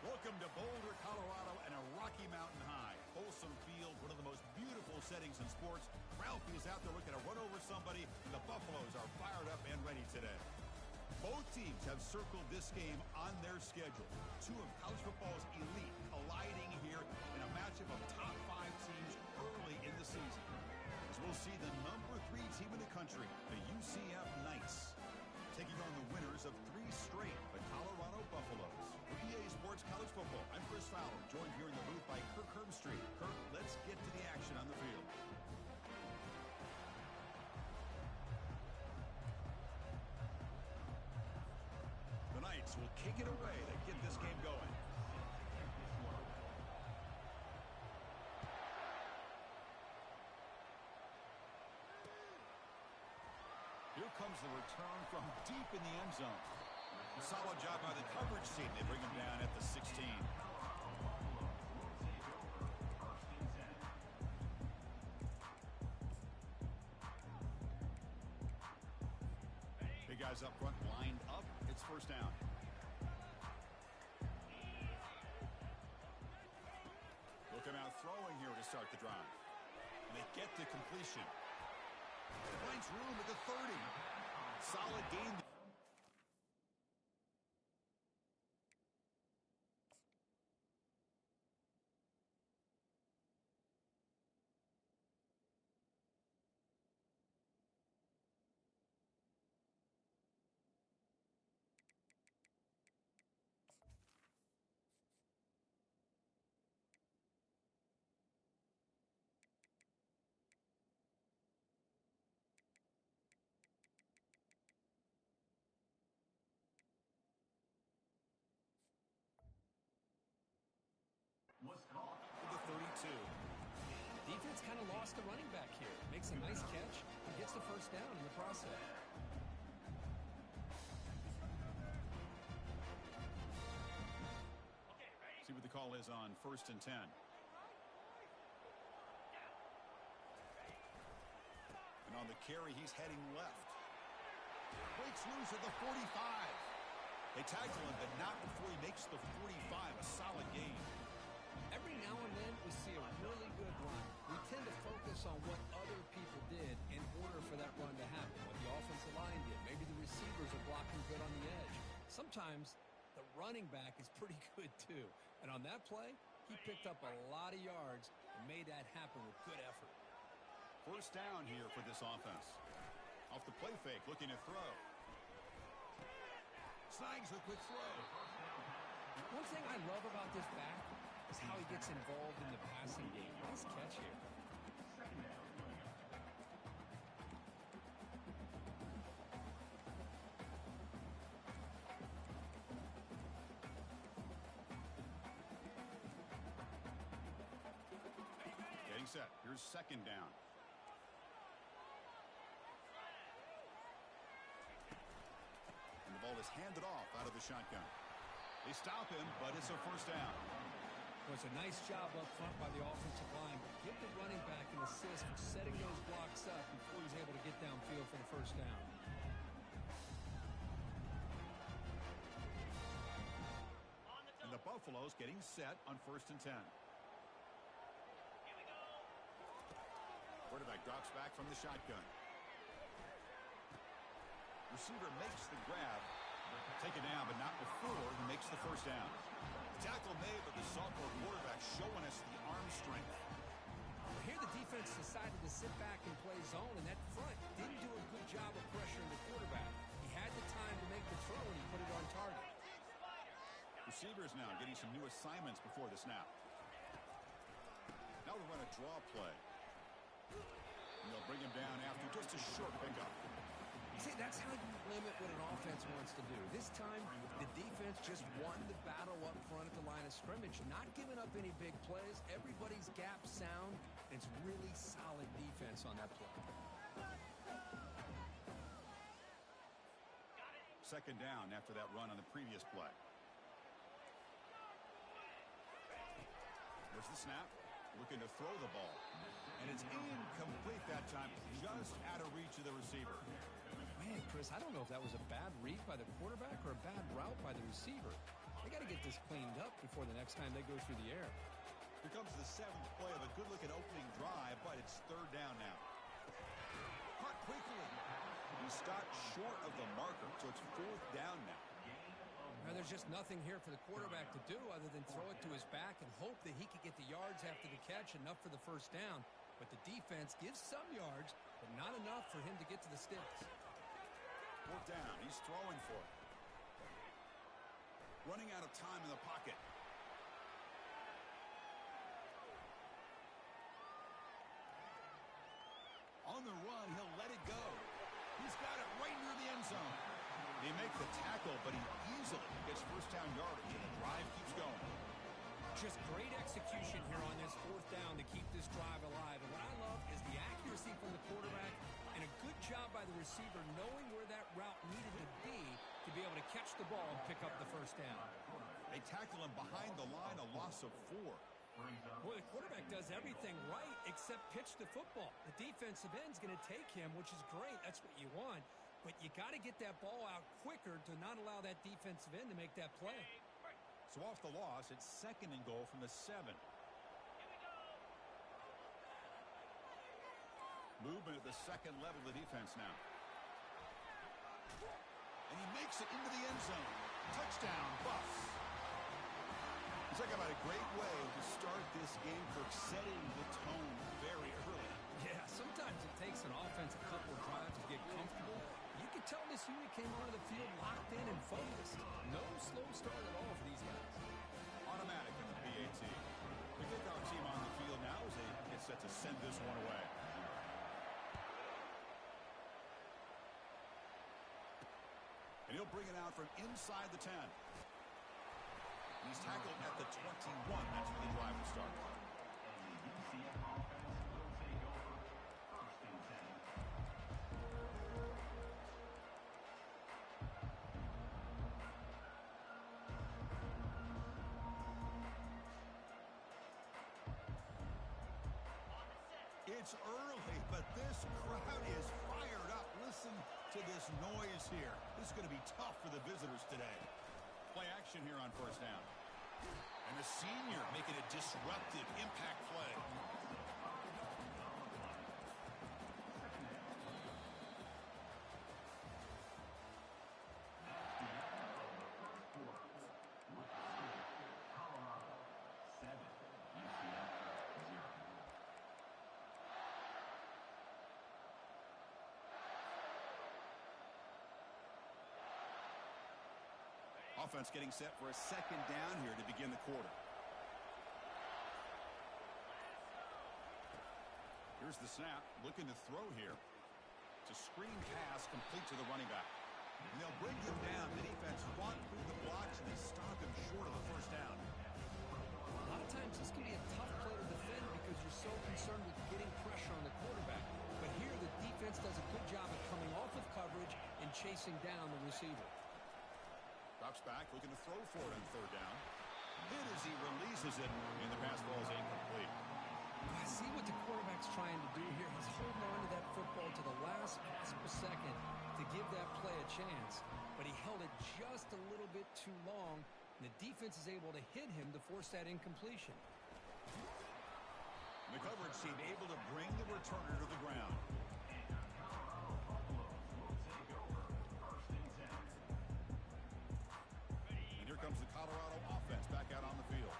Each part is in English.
Welcome to Boulder, Colorado, and a Rocky Mountain High. Folsom Field, one of the most beautiful settings in sports. Ralphie is out there looking to run over somebody, and the Buffaloes are fired up and ready today. Both teams have circled this game on their schedule. Two of college football's elite colliding here in a matchup of top 5 teams early in the season. As we'll see the number 3 team in the country, the UCF Knights, taking on the winners of 3 straight, the Colorado Buffaloes. For EA Sports College Football, I'm Chris Fowler, joined here in the booth by Kirk Herbstreit. Kirk, let's get to the action on the field. The Knights will kick it away to get this game going. Here comes the return from deep in the end zone. Solid job by the coverage team. They bring him down at the 16. Big guys up front lined up. It's first down. Looking out throwing here to start the drive. And they get the completion. Finds room at the 30. Solid gain. Was caught for the 32. Defense kind of lost the running back here. Makes a nice catch and gets the first down in the process. See what the call is on 1st and 10. And on the carry, he's heading left. Breaks loose at the 45. They tackle him, but not before he makes the 45. A solid gain. Every now and then we see a really good run. We tend to focus on what other people did in order for that run to happen. What the offensive line did. Maybe the receivers are blocking good on the edge. Sometimes the running back is pretty good too. And on that play, he picked up a lot of yards and made that happen with good effort. First down here for this offense. Off the play fake, looking to throw. Snags a quick throw. One thing I love about this back is how he gets involved in the passing game. Nice catch here. Getting set. Here's second down. And the ball is handed off out of the shotgun. They stop him, but it's a first down. Well, it's a nice job up front by the offensive line. Give the running back an assist for setting those blocks up before he's able to get downfield for the first down. And the Buffaloes getting set on 1st and 10. Quarterback drops back from the shotgun. Receiver makes the grab. Taken down, but not before he makes the first down. Tackle made, but the sophomore quarterback showing us the arm strength. Well, here the defense decided to sit back and play zone, and that front didn't do a good job of pressuring the quarterback. He had the time to make the throw, and he put it on target. Receivers now getting some new assignments before the snap. Now we run a draw play. And they'll bring him down after just a short pickup. See, that's how you limit what an offense wants to do. This time, the defense just won the battle up front at the line of scrimmage, not giving up any big plays. Everybody's gap sound. It's really solid defense on that play. Second down after that run on the previous play. There's the snap. Looking to throw the ball. And it's incomplete that time, just out of reach of the receiver. Man, Chris, I don't know if that was a bad read by the quarterback or a bad route by the receiver. They got to get this cleaned up before the next time they go through the air. Here comes the 7th play of a good-looking opening drive, but it's 3rd down now. Caught quickly. He stopped short of the marker, so it's 4th down now. Now, there's just nothing here for the quarterback to do other than throw it to his back and hope that he could get the yards after the catch, enough for the 1st down. But the defense gives some yards, but not enough for him to get to the sticks. 4th down. He's throwing for it. Running out of time in the pocket. On the run, he'll let it go. He's got it right near the end zone. They make the tackle, but he easily gets 1st down yardage, and the drive keeps going. Just great execution here on this 4th down to keep this drive alive. And what I love is the accuracy from the quarterback and a good job by the receiver knowing where that route needed to be able to catch the ball and pick up the 1st down. They tackle him behind the line, a loss of 4. Boy, the quarterback does everything right except pitch the football. The defensive end's going to take him, which is great. That's what you want. But you got to get that ball out quicker to not allow that defensive end to make that play. So off the loss, it's 2nd and goal from the 7. Movement at the 2nd level of the defense now. And he makes it into the end zone. Touchdown, Buffs. Talk about a great way to start this game for setting the tone very early. Yeah, sometimes it takes an offense a couple of drives to get comfortable. You can tell this unit came onto the field locked in and focused. No slow start at all for these guys. Automatic in the PAT. The kickoff team on the field now as they get set to send this one away. And he'll bring it out from inside the 10. He's tackled at the 21. That's where the drive will start. It's early, but this crowd is fired up. Listen to this noise here. This is going to be tough for the visitors today. Play action here on 1st down. And the senior making a disruptive impact play. Offense getting set for a 2nd down here to begin the quarter. Here's the snap, looking to throw here. It's a screen pass complete to the running back. And they'll bring him down. The defense fought through the blocks and they stop him short of the 1st down. A lot of times this can be a tough play to defend because you're so concerned with getting pressure on the quarterback. But here the defense does a good job of coming off of coverage and chasing down the receiver. Drops back, looking to throw for it on 3rd down. Hit as he releases it, and the pass ball is incomplete. I see what the quarterback's trying to do here. He's holding on to that football to the last possible second to give that play a chance. But he held it just a little bit too long, and the defense is able to hit him to force that incompletion. The coverage team able to bring the returner to the ground. Comes the Colorado offense back out on the field.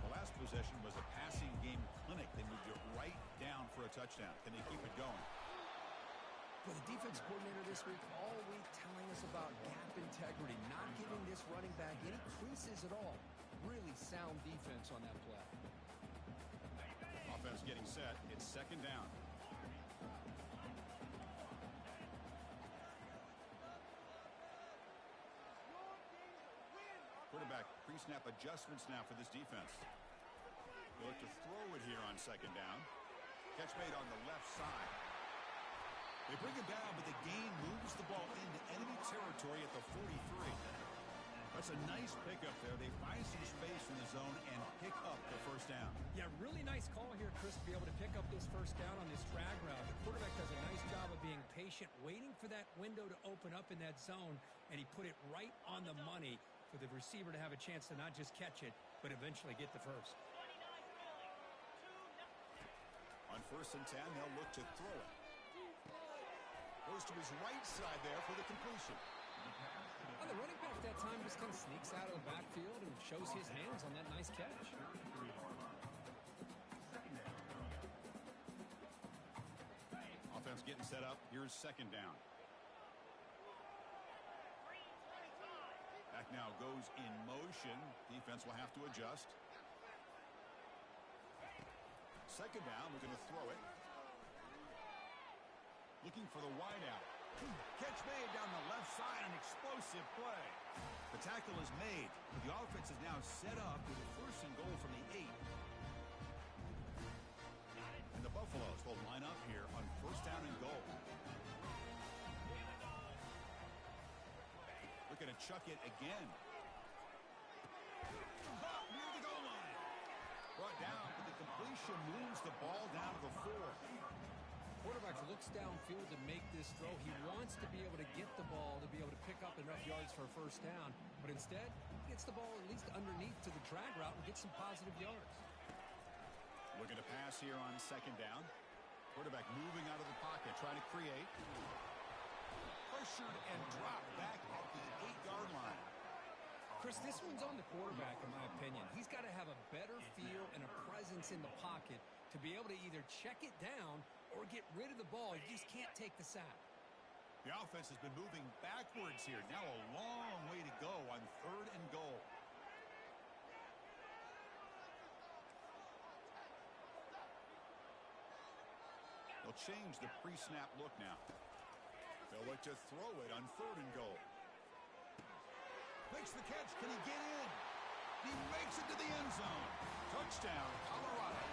The last possession was a passing game clinic. They moved it right down for a touchdown. Can they keep it going? Well, the defense coordinator this week all week telling us about gap integrity, not giving this running back any creases at all. Really sound defense on that play. Offense getting set. It's 2nd down. Quarterback pre-snap adjustments now for this defense. They look to throw it here on 2nd down. Catch made on the left side. They bring him down, but the gain moves the ball into enemy territory at the 43. That's a nice pickup there. They find some space in the zone and pick up the 1st down. Yeah, really nice call here, Chris, to be able to pick up this 1st down on this drag route. The quarterback does a nice job of being patient, waiting for that window to open up in that zone, and he put it right on the money for the receiver to have a chance to not just catch it, but eventually get the first. On 1st and 10, they'll look to throw it. Goes to his right side there for the completion. Well, the running back that time just kind of sneaks out of the backfield and shows his hands on that nice catch. Offense getting set up. Here's 2nd down. Back now goes in motion. Defense will have to adjust. 2nd down, we're going to throw it. Looking for the wideout. Catch made down the left side, an explosive play. The tackle is made. The offense is now set up with a 1st and goal from the 8. And the Buffaloes will line up here on 1st down and goal. Looking to chuck it again. Up near the goal line. Brought down, but the completion moves the ball down to the 4. Quarterback looks downfield to make this throw. He wants to be able to get the ball to be able to pick up enough yards for a 1st down, but instead he gets the ball at least underneath to the drag route and gets some positive yards. Looking to pass here on 2nd down. Quarterback moving out of the pocket, trying to create. Pressured and dropped back at the 8-yard line. Chris, this one's on the quarterback, in my opinion. He's got to have a better feel and a presence in the pocket to be able to either check it down or get rid of the ball. He just can't take the sack. The offense has been moving backwards here. Now a long way to go on 3rd and goal. They'll change the pre-snap look now. They'll look to throw it on 3rd and goal. Makes the catch. Can he get in? He makes it to the end zone. Touchdown, Colorado.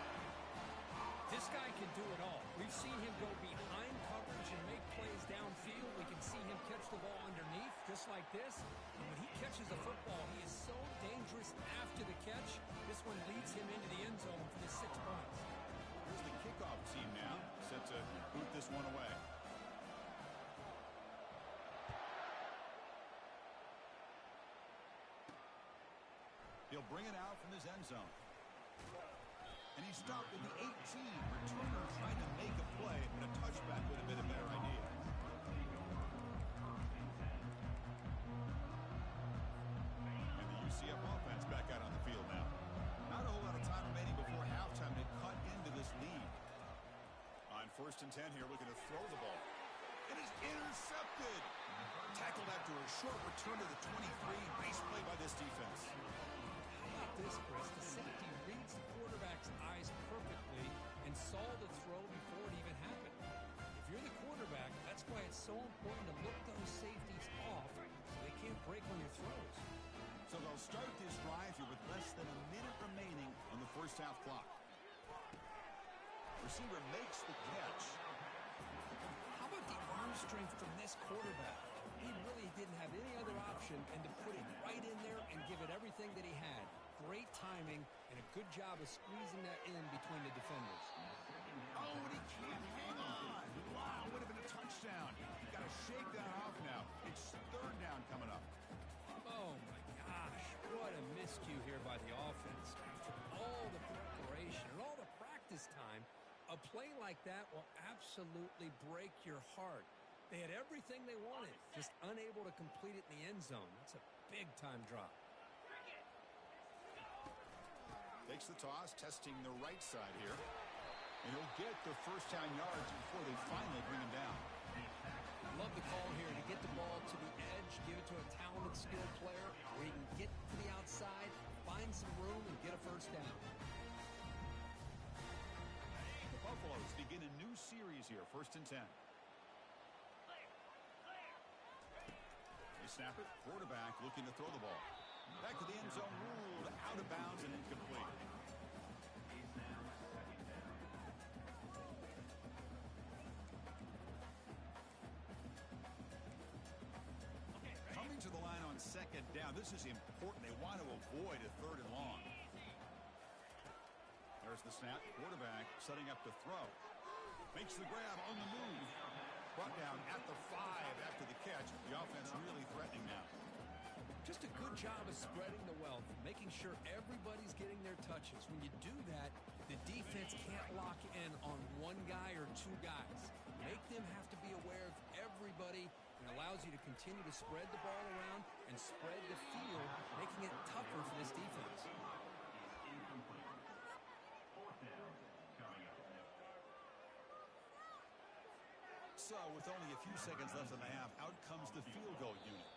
This guy can do it all. We've seen him go behind coverage and make plays downfield. We can see him catch the ball underneath just like this. And when he catches the football, he is so dangerous after the catch. This one leads him into the end zone for the 6 points. Here's the kickoff team now, set to boot this one away. He'll bring it out from his end zone. And he's stopped at the 18. Returner trying to make a play, but a touchback would have been a better idea. And the UCF offense back out on the field now. Not a whole lot of time remaining before halftime to cut into this lead. On 1st and 10 here, looking to throw the ball. It is intercepted. Tackled after a short return to the 23. Nice play by this defense. How about this, Chris? The safety reads the quarterback's eyes perfectly and saw the throw before it even happened. If you're the quarterback, that's why it's so important to look those safeties off so they can't break on your throws. So they'll start this drive here with less than a minute remaining on the 1st half clock. Receiver makes the catch. How about the arm strength from this quarterback? He really didn't have any other option and to put it right in there and give it everything that he had. Great timing and a good job of squeezing that in between the defenders. Oh, and he can't hang on. Wow, would have been a touchdown. Got to shake that off now. It's 3rd down coming up. Oh, my gosh. What a miscue here by the offense. After all the preparation and all the practice time, a play like that will absolutely break your heart. They had everything they wanted, just unable to complete it in the end zone. That's a big-time drop. Takes the toss, testing the right side here. And he'll get the 1st down yards before they finally bring him down. I love the call here to get the ball to the edge, give it to a talented, skilled player where he can get to the outside, find some room, and get a 1st down. The Buffaloes begin a new series here, 1st and 10. They snap it. Quarterback looking to throw the ball. Back to the end zone, ruled out of bounds and incomplete. Coming to the line on 2nd down. This is important. They want to avoid a 3rd and long. There's the snap. Quarterback setting up to throw. Makes the grab on the move. Brought down at the 5 after the catch. The offense really threatening now. Just a good job of spreading the wealth, making sure everybody's getting their touches. When you do that, the defense can't lock in on one guy or two guys. Make them have to be aware of everybody, and allows you to continue to spread the ball around and spread the field, making it tougher for this defense. So, with only a few seconds left in the half, out comes the field goal unit.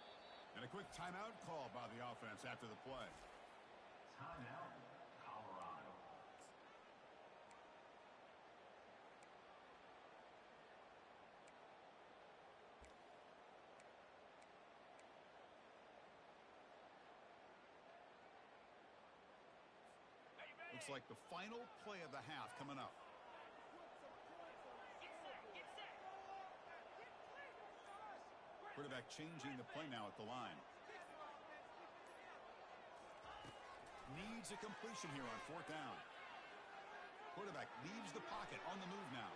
And a quick timeout call by the offense after the play. Timeout, Colorado. Looks like the final play of the half coming up. Quarterback changing the play now at the line. Needs a completion here on fourth down. Quarterback leaves the pocket on the move now.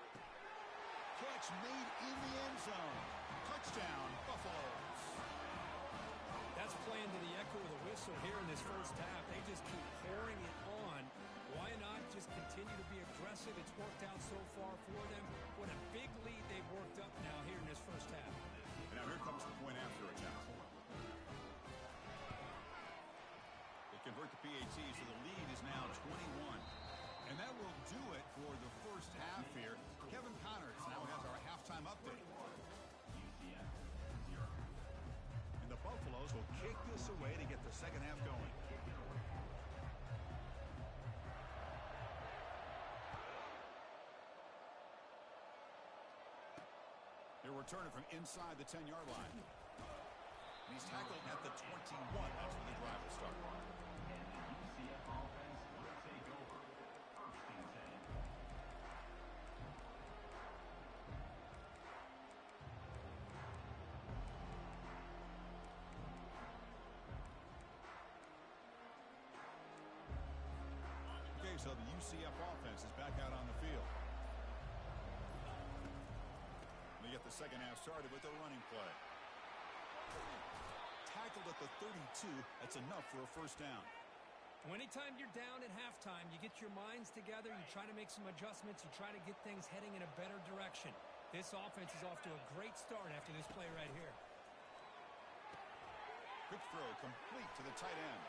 Catch made in the end zone. Touchdown, Buffaloes. That's playing to the echo of the whistle here in this first half. They just keep pouring it on. Why not just continue to be aggressive? It's worked out so far for them. What a big lead they've worked up now here in this first half. Now here comes the point after attempt. They convert the PAT, so the lead is now 21. And that will do it for the first half here. Kevin Connors now has our halftime update. And the Buffaloes will kick this away to get the second half going. They're returning from inside the 10-yard line. He's tackled at the 21. That's where the drive will start. And the UCF offense will take over. First and 10. Okay, so the UCF offense is back out on the field. They get the second half started with a running play. Tackled at the 32. That's enough for a first down. Well, anytime you're down at halftime, you get your minds together, you try to make some adjustments, you try to get things heading in a better direction. This offense is off to a great start after this play right here. Quick throw complete to the tight end.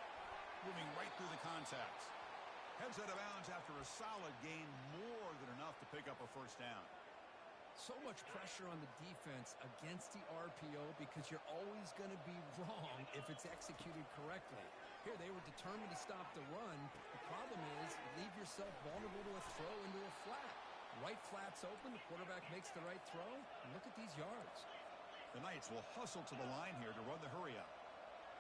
Moving right through the contacts. Heads out of bounds after a solid gain, more than enough to pick up a first down. So much pressure on the defense against the RPO because you're always going to be wrong if it's executed correctly. Here, they were determined to stop the run. The problem is you leave yourself vulnerable to a throw into a flat. Right flat's open, the quarterback makes the right throw, and look at these yards. The Knights will hustle to the line here to run the hurry up.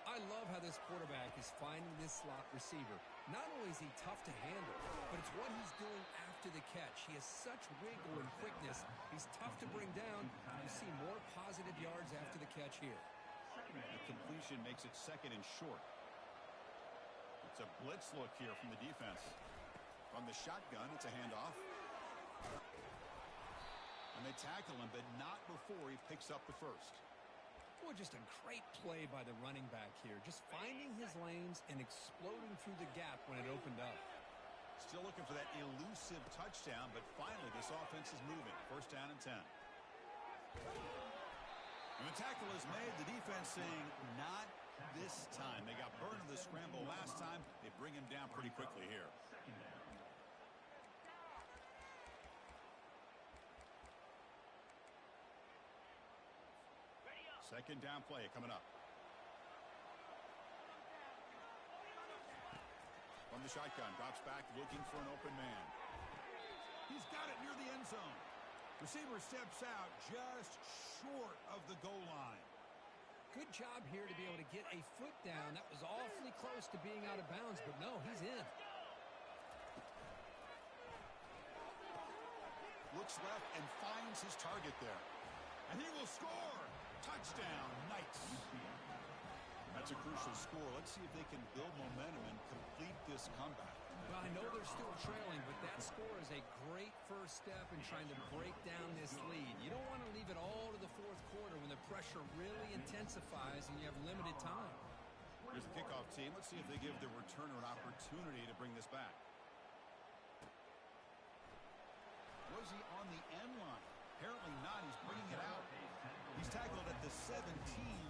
I love how this quarterback is finding this slot receiver. Not only is he tough to handle, but it's what he's doing after the catch. He has such wiggle and quickness. He's tough to bring down. You see more positive yards after the catch here. The completion makes it second and short. It's a blitz look here from the defense. From the shotgun, it's a handoff. And they tackle him, but not before he picks up the first. Boy, just a great play by the running back here. Just finding his lanes and exploding through the gap when it opened up. Still looking for that elusive touchdown, but finally this offense is moving. First down and 10. When the tackle is made, the defense saying, not this time. They got burned in the scramble last time. They bring him down pretty quickly here. Second down play coming up. From the shotgun, drops back looking for an open man. He's got it near the end zone. Receiver steps out just short of the goal line. Good job here to be able to get a foot down. That was awfully close to being out of bounds, but no, he's in. Looks left and finds his target there. And he will score. Touchdown, Knights. That's a crucial score. Let's see if they can build momentum and complete this comeback. Well, I know they're still trailing, but that score is a great first step in trying to break down this lead. You don't want to leave it all to the fourth quarter when the pressure really intensifies and you have limited time. Here's the kickoff team. Let's see if they give the returner an opportunity to bring this back. Was he on the end line? Apparently not. He's bringing it out. He's tackled at the 17,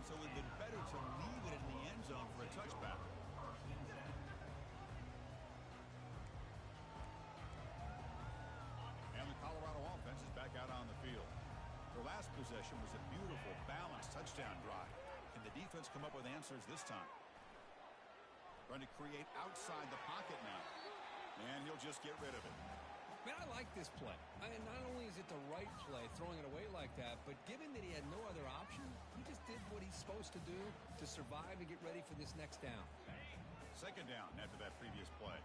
so it would have been better to leave it in the end zone for a touchback. And the Colorado offense is back out on the field. Their last possession was a beautiful, balanced touchdown drive. Can the defense come up with answers this time? Trying to create outside the pocket now. And he'll just get rid of it. Man, I like this play. And not only is it the right play, throwing it away like that, but given that he had no other option, he just did what he's supposed to do to survive and get ready for this next down. Second down after that previous play.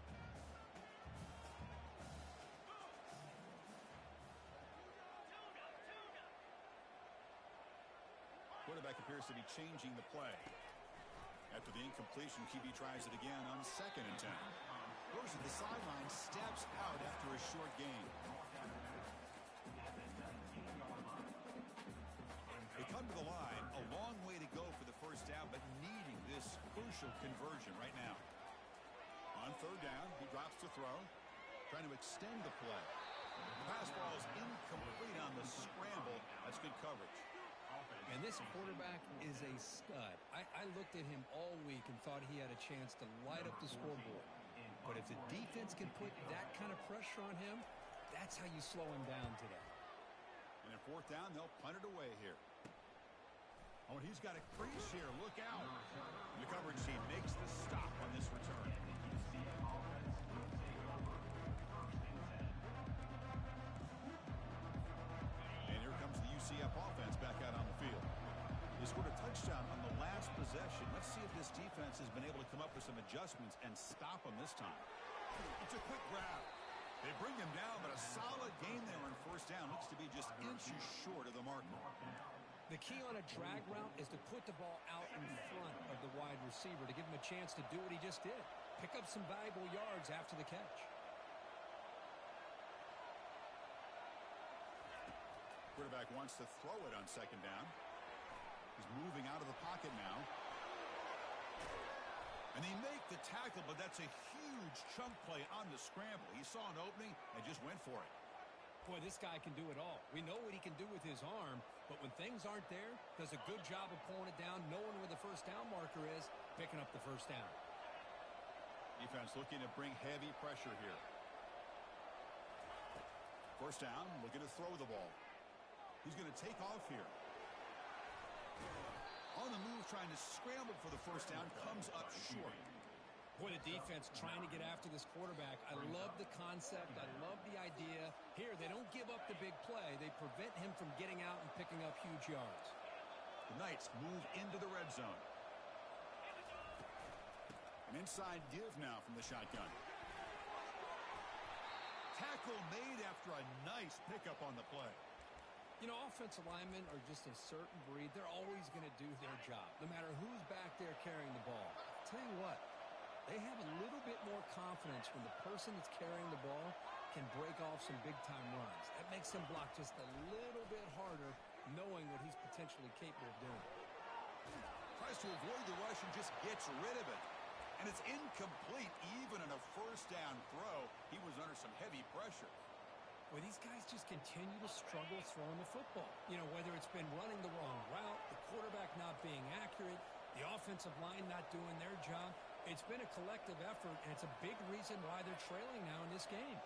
Quarterback appears to be changing the play. After the incompletion, QB tries it again on 2nd and 10. Goes to the sideline, steps out after a short gain. They come to the line, a long way to go for the first down, but needing this crucial conversion right now. On 3rd down, he drops to throw, trying to extend the play. The pass ball is incomplete on the scramble. That's good coverage. And this quarterback is a stud. I looked at him all week and thought he had a chance to light up the scoreboard. But if the defense can put that kind of pressure on him, that's how you slow him down today. And at 4th down, they'll punt it away here. Oh, and he's got a crease here. Look out. The coverage team makes the stop on this return. And here comes the UCF offense back out on the field. They scored a touchdown on the last possession. Let's see if this defense has been able to come up with some adjustments and stop them this time. It's a quick grab. They bring him down, but a solid gain there on 1st down. Looks to be just inches short of the marker. The key on a drag route is to put the ball out in front of the wide receiver to give him a chance to do what he just did. Pick up some valuable yards after the catch. Quarterback wants to throw it on 2nd down. He's moving out of the pocket now. And they make the tackle, but that's a huge chunk play on the scramble. He saw an opening and just went for it. Boy, this guy can do it all. We know what he can do with his arm, but when things aren't there, does a good job of pulling it down, knowing where the 1st down marker is, picking up the 1st down. Defense looking to bring heavy pressure here. 1st down, looking to throw the ball. He's going to take off here. On the move, trying to scramble for the 1st down, comes up short. Boy, the defense trying to get after this quarterback. I love the concept. I love the idea. Here, they don't give up the big play. They prevent him from getting out and picking up huge yards. The Knights move into the red zone. An inside give now from the shotgun. Tackle made after a nice pickup on the play. You know, offensive linemen are just a certain breed. They're always going to do their job, no matter who's back there carrying the ball. I'll tell you what, they have a little bit more confidence when the person that's carrying the ball can break off some big-time runs. That makes them block just a little bit harder, knowing what he's potentially capable of doing. Tries to avoid the rush and just gets rid of it. And it's incomplete. Even in a 1st down throw, he was under some heavy pressure. Well, these guys just continue to struggle throwing the football. You know, whether it's been running the wrong route, the quarterback not being accurate, the offensive line not doing their job. It's been a collective effort, and it's a big reason why they're trailing now in this game.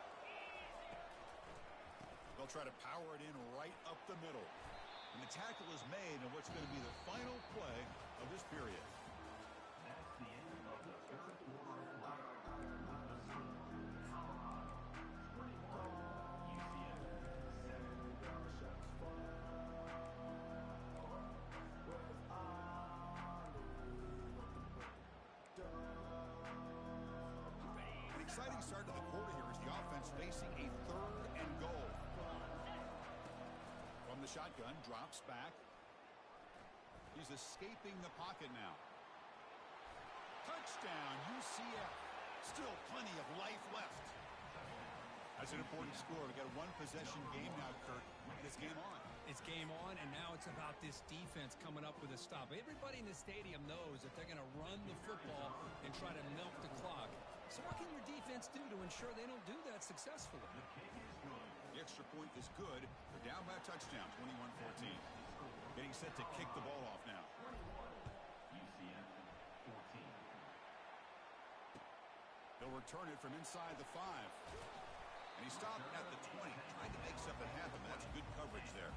They'll try to power it in right up the middle. And the tackle is made in what's going to be the final play of this period. That's the end of the 3rd quarter. An exciting start to the quarter here as the offense facing a 3rd and goal. From the shotgun, drops back. He's escaping the pocket now. Touchdown, UCF. Still plenty of life left. That's an important score. We got a one-possession game now, Kurt. And it's game on. It's game on, and now it's about this defense coming up with a stop. Everybody in the stadium knows that they're going to run the football and try to milk the clock. So what can your defense do to ensure they don't do that successfully? The extra point is good. They're down by a touchdown, 21-14. Getting set to kick the ball off now. UCF 14. They'll return it from inside the 5. And he stopped at the 20, trying to make something happen. That's good coverage there.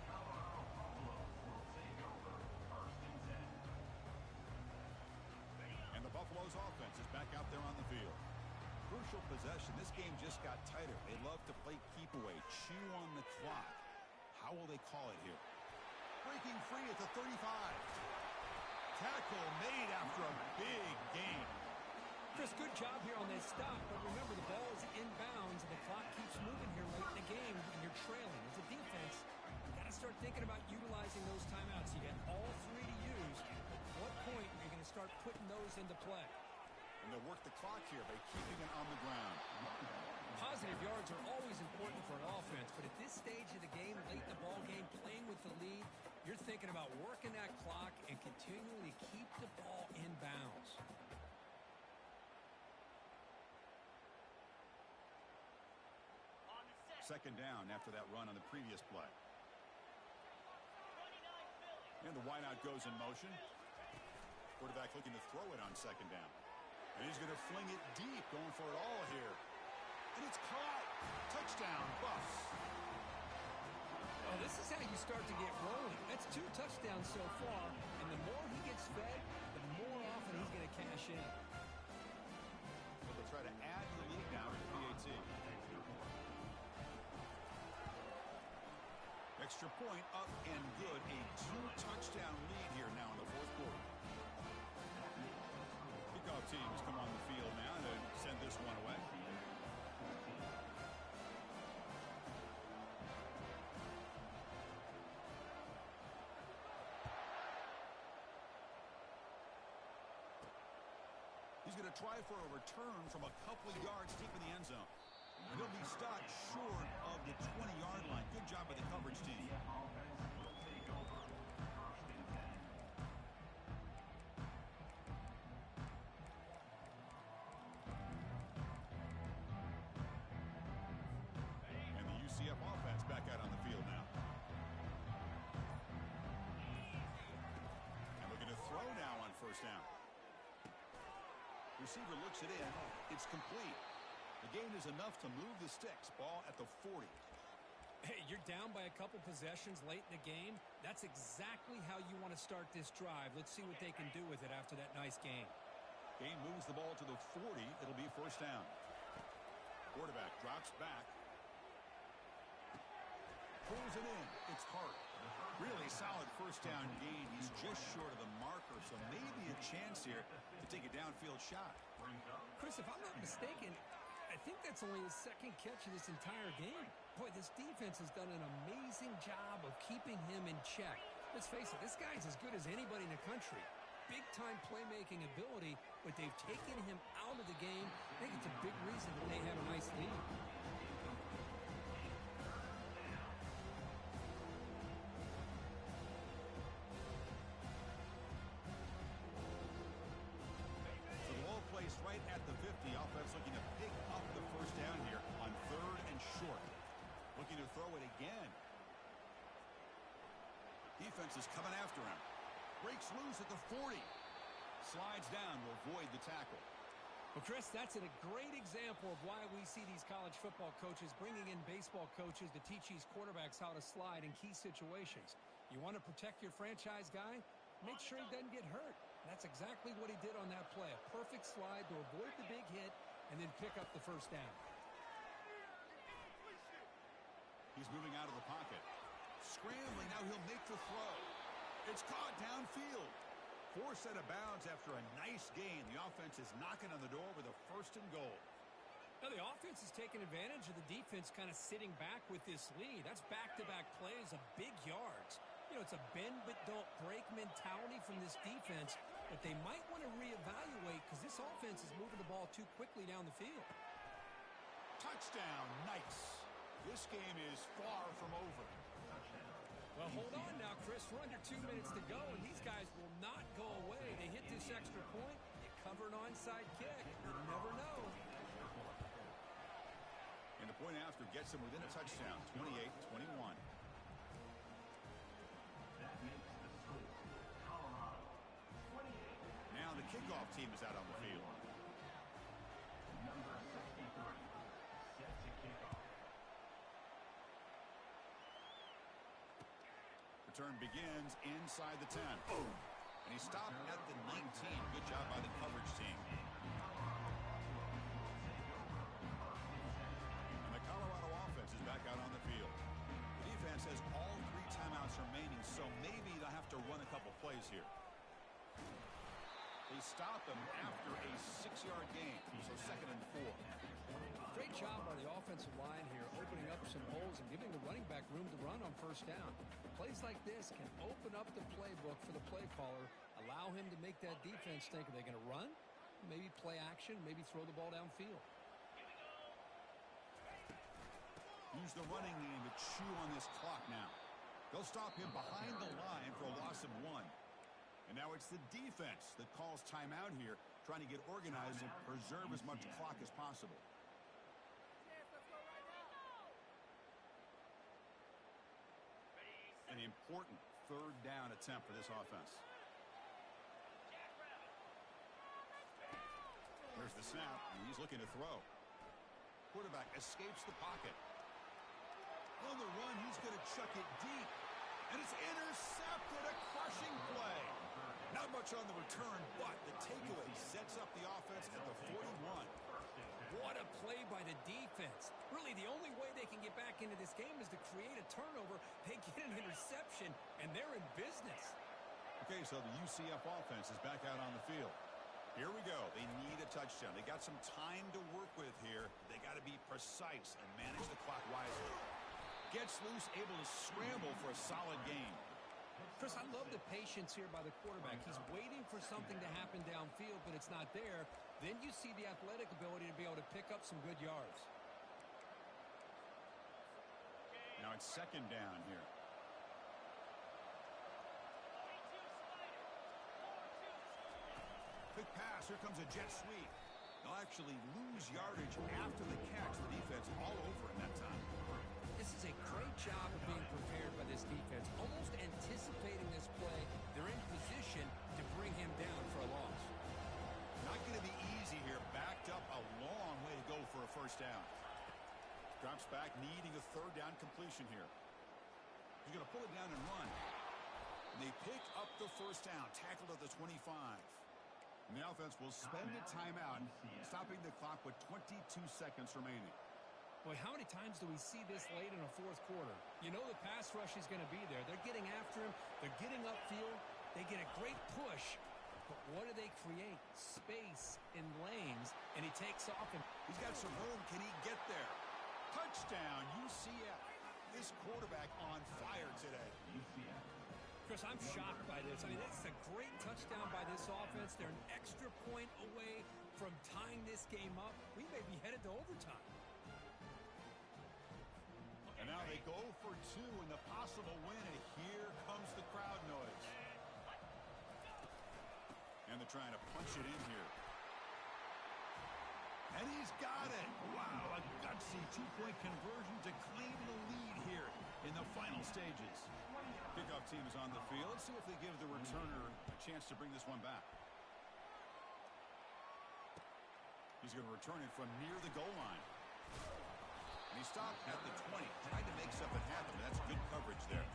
And the Buffalo's offense is back out there on the field. Crucial possession. This game just got tighter. They love to play keep away, chew on the clock. How will they call it here? Breaking free at the 35. Tackle made after a big gain. Chris, good job here on that stop, but remember the ball is inbounds and the clock keeps moving here late in the game and you're trailing. As a defense, you got to start thinking about utilizing those timeouts. You got all 3 to use. At what point are you going to start putting those into play? And they'll work the clock here by keeping it on the ground. Positive yards are always important for an offense, but at this stage of the game, late in the ball game, playing with the lead, you're thinking about working that clock and continually keep the ball in bounds. Second down after that run on the previous play. And the wideout goes in motion. Quarterback looking to throw it on second down. And he's going to fling it deep, going for it all here. And it's caught. Touchdown, Buffs. Oh, this is how you start to get rolling. That's 2 touchdowns so far, and the more he gets fed, the more often he's going to cash in. So they'll try to add the lead now to PAT. Extra point up and good. A 2-touchdown lead here now in the fourth quarter. Kickoff teams come on the field now to send this one away. He's going to try for a return from a couple of yards deep in the end zone. And he'll be stopped short of the 20-yard line. Good job by the coverage team. And the UCF offense back out on the field now. And looking to throw now on first down. Receiver looks it in. It's complete. The gain is enough to move the sticks. Ball at the 40. Hey, you're down by a couple possessions late in the game. That's exactly how you want to start this drive. Let's see what they can do with it after that nice game. Gain moves the ball to the 40. It'll be first down. Quarterback drops back. Pulls it in. It's Hart. Really solid first down gain. He's just short of the marker, so maybe a chance here to take a downfield shot. Chris, if I'm not mistaken, I think that's only his second catch of this entire game. Boy, this defense has done an amazing job of keeping him in check. Let's face it, this guy's as good as anybody in the country. Big-time playmaking ability, but they've taken him out of the game. I think it's a big reason that they have a nice lead. Right at the 50. Offense looking to pick up the first down here on 3rd and short. Looking to throw it again. Defense is coming after him. Breaks loose at the 40. Slides down to avoid the tackle. Well, Chris, that's a great example of why we see these college football coaches bringing in baseball coaches to teach these quarterbacks how to slide in key situations. You want to protect your franchise guy? Make sure he doesn't get hurt. That's exactly what he did on that play. A perfect slide to avoid the big hit and then pick up the first down. He's moving out of the pocket. Scrambling, now he'll make the throw. It's caught downfield. Forced out of bounds after a nice gain. The offense is knocking on the door with a 1st and goal. Now the offense is taking advantage of the defense kind of sitting back with this lead. That's back-to-back plays of big yards. You know, it's a bend-but-don't-break mentality from this defense that they might want to reevaluate because this offense is moving the ball too quickly down the field. Touchdown. Nice. This game is far from over. Well, hold on now, Chris. We're under 2 minutes to go, and these guys will not go away. They hit this extra point. You cover an onside kick. You never know. And the point after gets them within a touchdown, 28-21. That makes the score Colorado 28. Now the kickoff team is out on the field. Number 63 set to kick off. Return begins inside the 10. And he stopped at the 19. Good job by the coverage team. And the Colorado offense is back out on the field. The defense has all 3 timeouts remaining, so maybe they'll have to run a couple plays here. They stop them after a 6-yard gain, so 2nd and 4. Great job by the offensive line here, opening up some holes and giving the running back room to run on first down. Plays like this can open up the playbook for the play caller, allow him to make that defense think, are they going to run? Maybe play action, maybe throw the ball downfield. Use the running game to chew on this clock now. They'll stop him behind the line for a loss of 1. And now it's the defense that calls timeout here, trying to get organized and preserve as much clock as possible. An important 3rd down attempt for this offense. There's the snap, and he's looking to throw. Quarterback escapes the pocket. On the run, he's going to chuck it deep. And it's intercepted, a crushing play. Not much on the return, but the takeaway sets up the offense at the 41. What a play by the defense. Really, the only way they can get back into this game is to create a turnover. They get an interception, and they're in business. Okay, so the UCF offense is back out on the field. Here we go. They need a touchdown. They got some time to work with here. They got to be precise and manage the clock wisely. Gets loose, able to scramble for a solid gain. Chris, I love the patience here by the quarterback. He's waiting for something to happen downfield, but it's not there. Then you see the athletic ability to be able to pick up some good yards. Now it's 2nd down here. Quick pass. Here comes a jet sweep. They'll actually lose yardage after the catch. The defense all over in that time. This is a great job of being prepared by this defense, almost anticipating this play. They're in position to bring him down for a loss. Not going to be easy here. Backed up a long way to go for a 1st down. Drops back, needing a 3rd down completion here. He's going to pull it down and run. And they pick up the 1st down, tackled at the 25. And the offense will spend a timeout, stopping the clock with 22 seconds remaining. Boy, how many times do we see this late in a 4th quarter? You know the pass rush is going to be there. They're getting after him. They're getting upfield. They get a great push. But what do they create? Space in lanes, and he takes off. And he's got some room. Can he get there? Touchdown, UCF. This quarterback on fire today. UCF. Chris, I'm shocked by this. I mean, it's a great touchdown by this offense. They're an extra point away from tying this game up. We may be headed to overtime. And now they go for 2 in the possible win, and here comes the crowd noise. And they're trying to punch it in here. And he's got it. Wow, a gutsy 2-point conversion to claim the lead here in the final stages. Kickoff team is on the field. Let's see if they give the returner a chance to bring this one back. He's going to return it from near the goal line. And he stopped at the 20. Tried to make something happen, but that's good coverage there.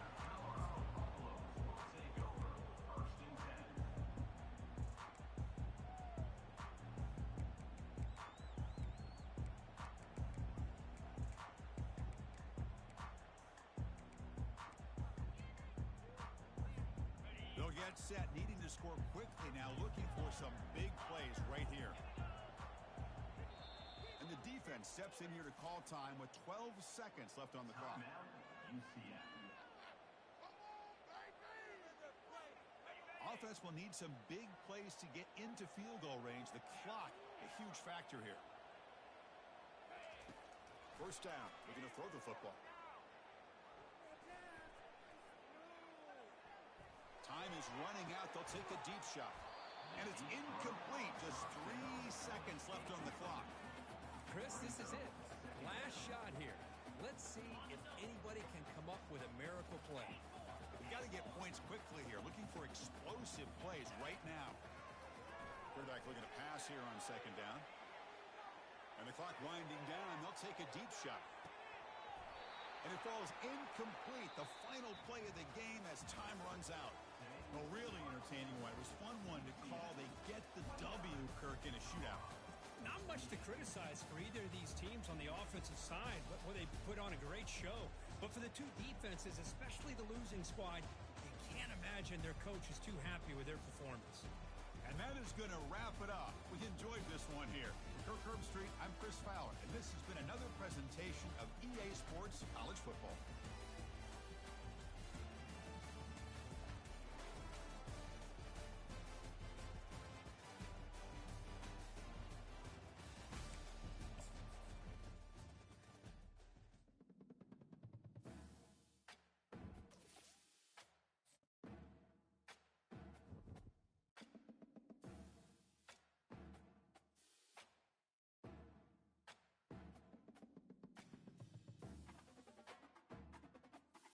They'll get set, needing to score quickly now, looking for some big plays right here. And the defense steps in here to call time with 12 seconds left on the clock. Offense will need some big plays to get into field goal range. The clock, a huge factor here. First down. They're going to throw the football. Time is running out. They'll take a deep shot. And it's incomplete. Just 3 seconds left on the clock. Chris, this is it. Last shot here. Let's see if anybody can come up with a miracle play. We've got to get points quickly here. Looking for explosive plays right now. Quarterback looking to pass here on second down. And the clock winding down. They'll take a deep shot. And it falls incomplete. The final play of the game as time runs out. A really entertaining one. It was fun one to call. They get the W, Kirk, in a shootout. Not much to criticize for either of these teams on the offensive side, but where they put on a great show. But for the two defenses, especially the losing squad, you can't imagine their coach is too happy with their performance. And that is going to wrap it up. We enjoyed this one here. Kirk Herbstreit, I'm Chris Fowler, and this has been another presentation of EA Sports College Football.